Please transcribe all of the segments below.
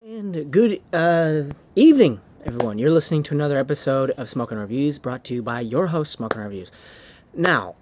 And good evening, everyone. You're listening to another episode of Smoking Reviews brought to you by your host, Smoking Reviews. Now,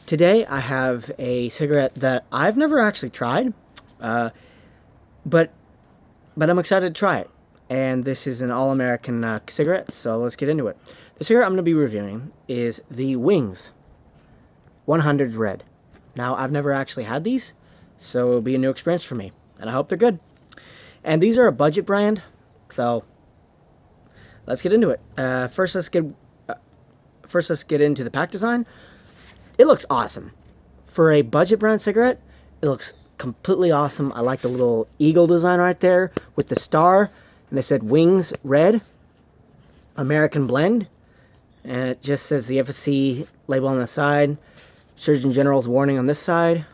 today I have a cigarette that I've never actually tried, uh, but I'm excited to try it. And this is an all-American cigarette, so let's get into it. The cigarette I'm going to be reviewing is the Wings 100 Red. Now, I've never actually had these, so it'll be a new experience for me, and I hope they're good. And these are a budget brand, so let's get into it. First, let's get into the pack design. It looks awesome for a budget brand cigarette. It looks completely awesome. I like the little eagle design right there with the star, and they said Wings Red, American Blend, and it just says the FSC label on the side, Surgeon General's warning on this side.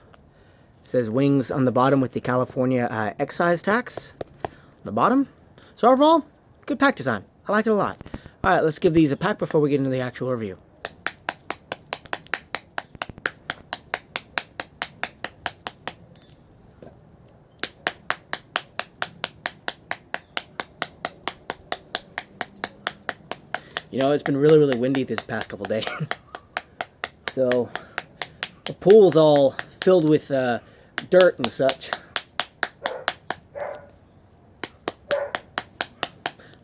It says Wings on the bottom with the California excise tax on the bottom. So overall, good pack design. I like it a lot. Alright, let's give these a pack before we get into the actual review. You know, it's been really windy this past couple days. So, the pool's all filled with dirt and such.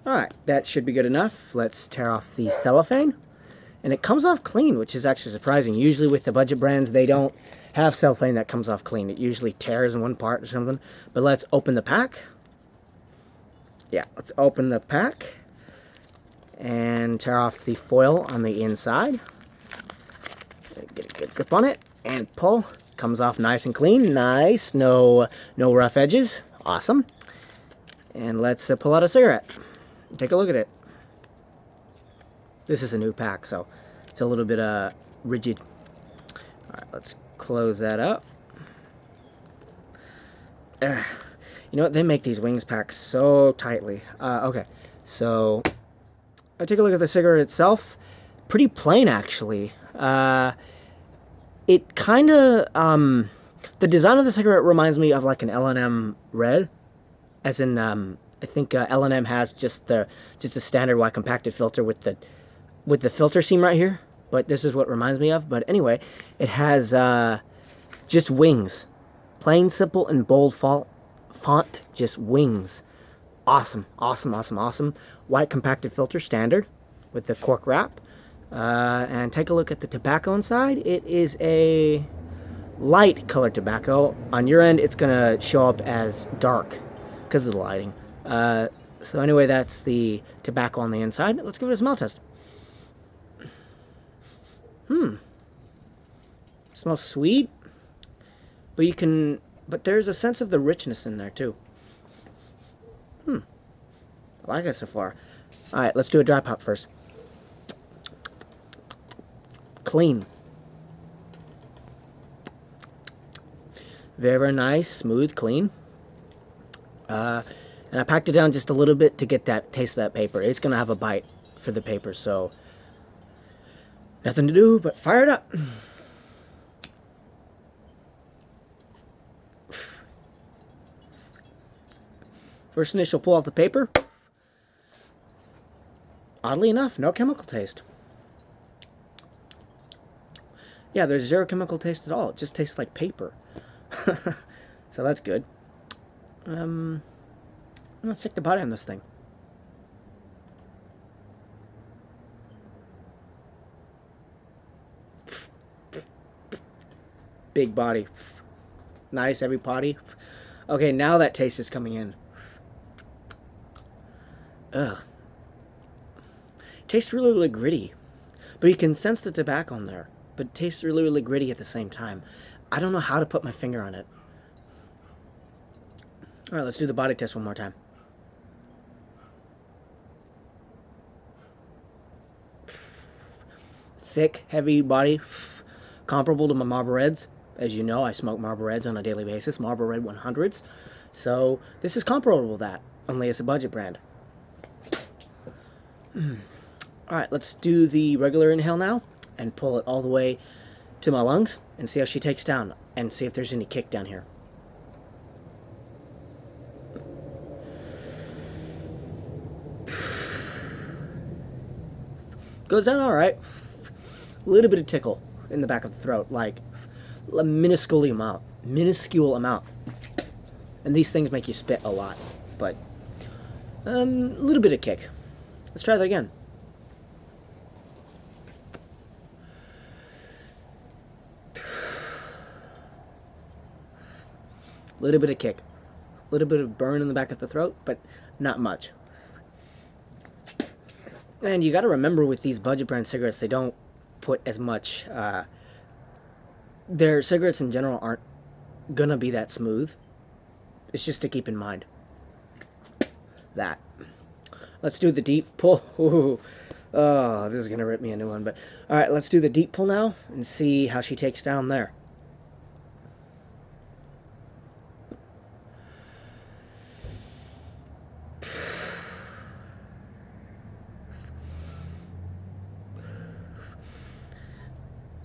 Alright, that should be good enough. Let's tear off the cellophane. And it comes off clean, which is actually surprising. Usually with the budget brands, they don't have cellophane that comes off clean. It usually tears in one part or something. But let's open the pack. Yeah, let's open the pack. And tear off the foil on the inside. Get a good grip on it. And pull. Comes off nice and clean. Nice. No rough edges. Awesome. And let's pull out a cigarette. Take a look at it. This is a new pack, so it's a little bit rigid. Alright, let's close that up. You know what? They make these Wings packs so tightly. Okay, so I take a look at the cigarette itself. Pretty plain, actually. It kind of the design of the cigarette reminds me of like an L&M Red, as in I think L&M has just a standard wide compacted filter with the filter seam right here, but this is what it reminds me of. But anyway, it has just Wings, plain, simple, and bold font, just Wings. Awesome. White compacted filter, standard, with the cork wrap. And take a look at the tobacco inside. It is a light colored tobacco. On your end, it's gonna show up as dark because of the lighting. So anyway, that's the tobacco on the inside. Let's give it a smell test. Smells sweet, but there's a sense of the richness in there too. I like it so far. All right, let's do a dry pop first. Clean. Very nice, smooth, clean. And I packed it down just a little bit to get that taste of that paper. It's going to have a bite for the paper, so nothing to do but fire it up. First initial pull off the paper. Oddly enough, no chemical taste. Yeah, there's zero chemical taste at all. It just tastes like paper. So that's good. Let's check the body on this thing. Big body. Nice, heavy body. Okay, now that taste is coming in. Ugh. Tastes really gritty. But you can sense the tobacco in there. But it tastes really gritty at the same time. I don't know how to put my finger on it. Alright, let's do the body test one more time. Thick, heavy body, comparable to my Marlboro Reds. As you know, I smoke Marlboro Reds on a daily basis, Marlboro Red 100s. So this is comparable to that, only it's a budget brand. Alright, let's do the regular inhale now and pull it all the way to my lungs and see how she takes down and see if there's any kick down here. Goes down all right. A little bit of tickle in the back of the throat, like a minuscule amount. Minuscule amount. And these things make you spit a lot, but a little bit of kick. Let's try that again. A little bit of kick. A little bit of burn in the back of the throat, but not much. And you got to remember with these budget brand cigarettes, they don't put as much. Their cigarettes in general aren't gonna be that smooth. It's just to keep in mind that. Let's do the deep pull. Ooh. Oh, this is gonna rip me a new one. But all right, let's do the deep pull now and see how she takes down there.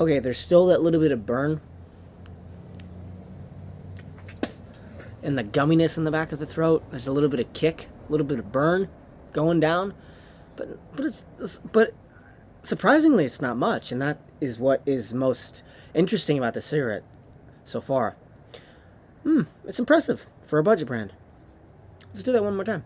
Okay, there's still that little bit of burn and the gumminess in the back of the throat. There's a little bit of kick, a little bit of burn going down, but surprisingly, it's not much, and that is what is most interesting about the cigarette so far. It's impressive for a budget brand. Let's do that one more time.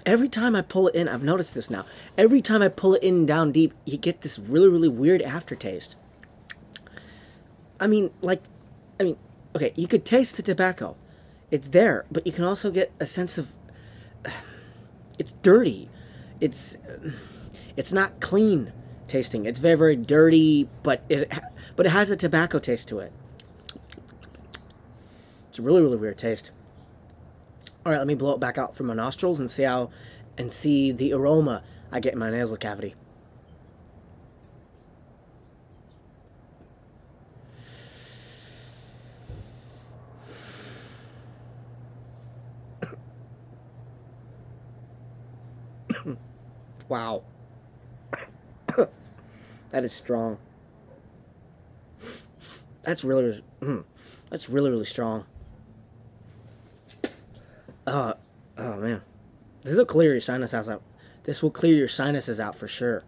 Every time I pull it in, I've noticed this now. Every time I pull it in down deep, you get this really, really weird aftertaste. I mean, okay, you could taste the tobacco. It's there, but you can also get a sense of it's dirty. It's not clean tasting. It's very, very dirty, but it has a tobacco taste to it. It's a really, really weird taste. All right, let me blow it back out from my nostrils and see the aroma I get in my nasal cavity. Wow. That is strong. That's really, really strong. Oh man, this will clear your sinuses out. This will clear your sinuses out for sure.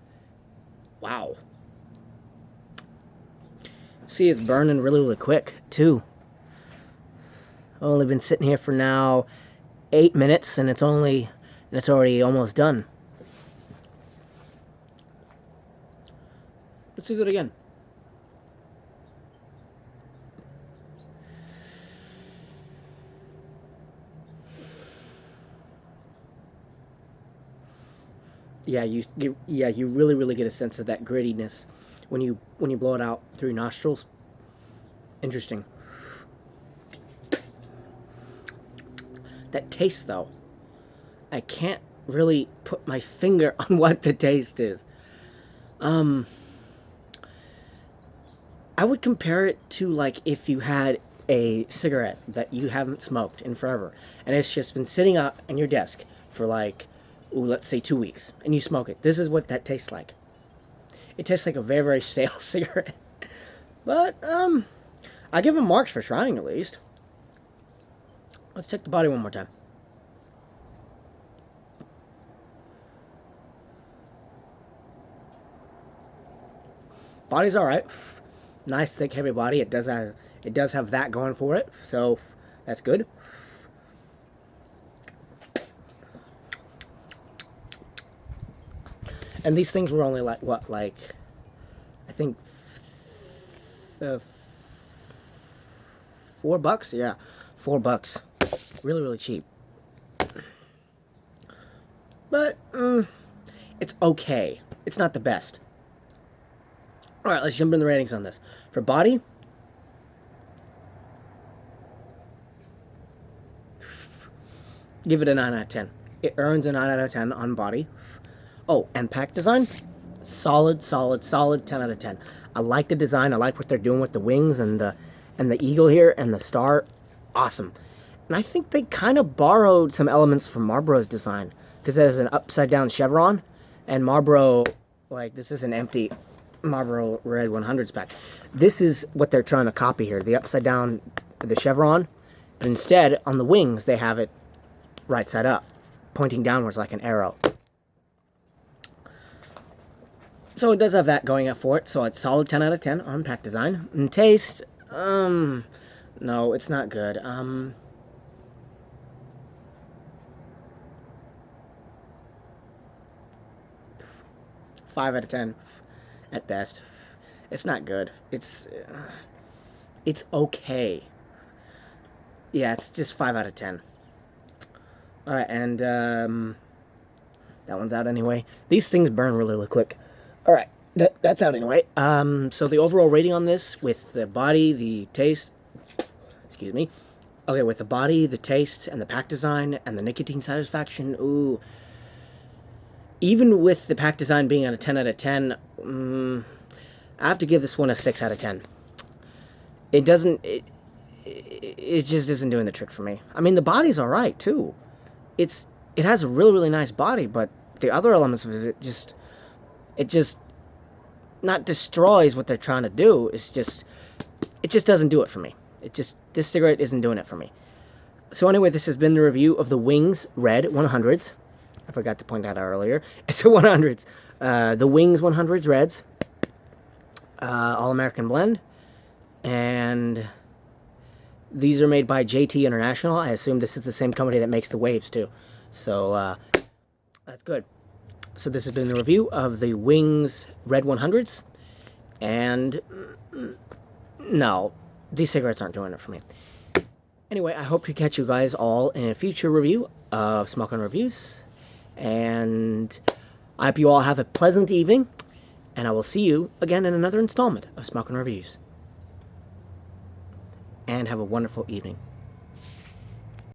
Wow. See, it's burning really, really quick too. I've only been sitting here for now 8 minutes, and it's already almost done. Let's do that again. Yeah, you really, really get a sense of that grittiness when you blow it out through your nostrils. Interesting. That taste, though, I can't really put my finger on what the taste is. I would compare it to like if you had a cigarette that you haven't smoked in forever, and it's just been sitting up on your desk for like, let's say 2 weeks, and you smoke it. This is what that tastes like. It tastes like a very, very stale cigarette. But, I give them marks for trying at least. Let's check the body one more time. Body's alright. Nice, thick, heavy body. It does have that going for it, so that's good. And these things were only like, what, like, I think, $4? Yeah, $4. Really, really cheap. But, it's okay. It's not the best. Alright, let's jump in the ratings on this. For body, give it a 9 out of 10. It earns a 9 out of 10 on body. Oh, and pack design, solid 10 out of 10. I like the design. I like what they're doing with the wings and the eagle here and the star. Awesome. And I think they kind of borrowed some elements from Marlboro's design, because there's an upside down chevron And Marlboro, like, this is an empty Marlboro Red 100s pack. This is what they're trying to copy here, the upside down, the chevron. But instead, on the wings, they have it right side up, pointing downwards like an arrow. So it does have that going up for it. So it's solid 10 out of 10 on pack design. And taste, no, it's not good. 5 out of 10 at best. It's not good. It's okay. Yeah, it's just 5 out of 10. All right, and that one's out anyway. These things burn really, really quick. All right, that's out anyway. So the overall rating on this, with the body, the taste, excuse me. Okay, with the body, the taste, and the pack design, and the nicotine satisfaction, ooh. Even with the pack design being at a 10 out of 10, I have to give this one a 6 out of 10. It doesn't, it just isn't doing the trick for me. I mean, the body's alright, too. It has a really, really nice body, but the other elements of it just not destroys what they're trying to do. It just doesn't do it for me. This cigarette isn't doing it for me. So anyway, this has been the review of the Wings Red 100s. I forgot to point that out earlier. It's a 100s. The Wings 100s Reds. All-American blend. And these are made by JT International. I assume this is the same company that makes the Waves, too. So, that's good. So this has been the review of the Wings Red 100s. And, no, these cigarettes aren't doing it for me. Anyway, I hope to catch you guys all in a future review of Smokin' Reviews. And I hope you all have a pleasant evening. And I will see you again in another installment of Smokin' Reviews. And have a wonderful evening.